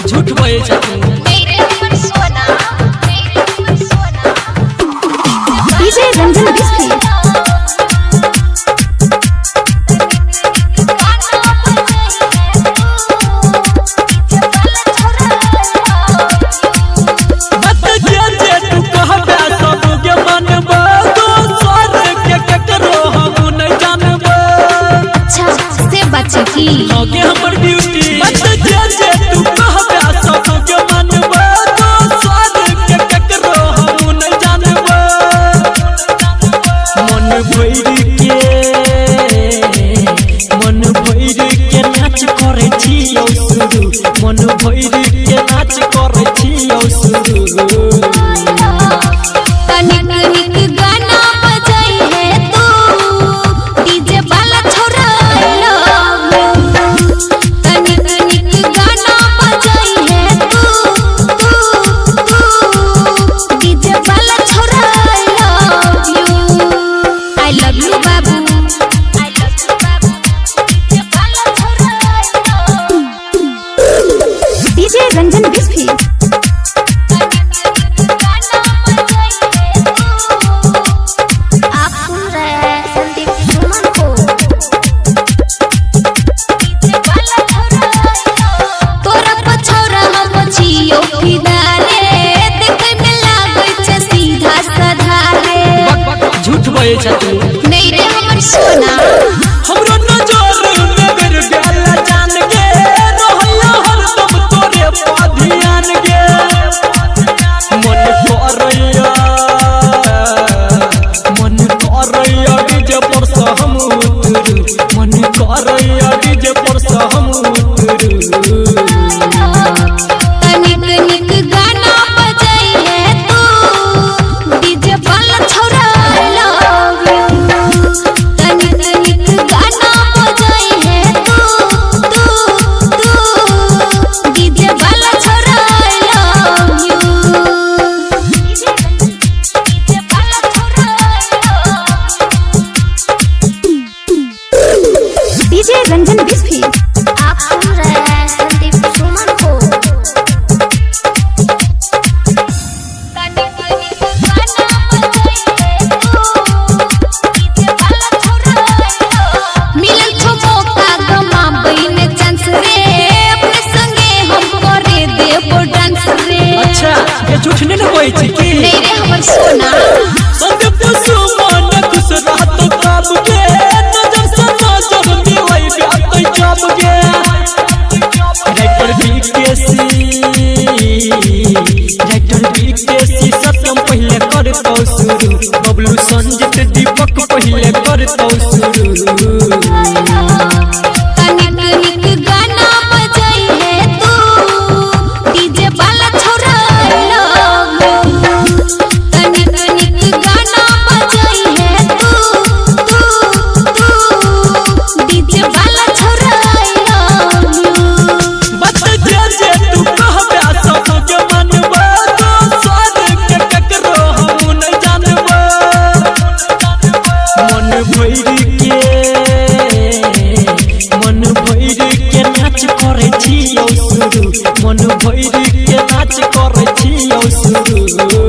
झूठ बोले जाते डीजे रंजन बिस्की आगे हमर ड्यूटी मत जे जे तू कहबे सब के मानबे तो स्वाद के ककरो हम न जानबे मन भइर के नाच करे छियौ शुरू मन भइर के नाच करे छियौ शुरू रंजन बिस्की आप सुन रहे हैं संदीप सुमन को। तोरा पछौरा हम छियो फिदारे देखे में लागै छै सीधा साधा रे झूठ बोले जाते नहीं रे हमर सोना हमरो नजर में गर गला जान के रहला हरदम तोरे ध्यान के मन करैया डीजे पर से हम उतरू मन करैया डीजे पर से हम उतरू तनिक निक गाना बजाई है तू डीजे वाला छोरा आई लव यू तनिक निक गाना बजाई है तू डीजे वाला छोरा I love you DJ Ranjan बिस्की आप सुन रहे हैं संदीप सुमन को। मिलल छो मौका गमा बहिने चांस रे अपने संगे हम करे देबो डांस रे अच्छा ये झूठ नहीं बोलै छी की नहीं रे हमर सोना संदीप सुमन खुश रहत कब के नजर से नजर मिलै बात जब के डाक्टर बीकेसी सत्यम पहले करतौ शुरू बबलू संजीत दीपक पहले करतौ शुरू तनिक निक गाना बजाई है तू डीजे वाला छोरा आई लव यू तनिक निक गाना बजाई है तू डीजे वाला छोरा आई लव यू बत जे जे तू कहबे सब के मानबे तो स्वाद के ककरो हम न जानबे मन भइर के नाच करे छियौ शुरू मन भइर के नाच करे छियौ शुरू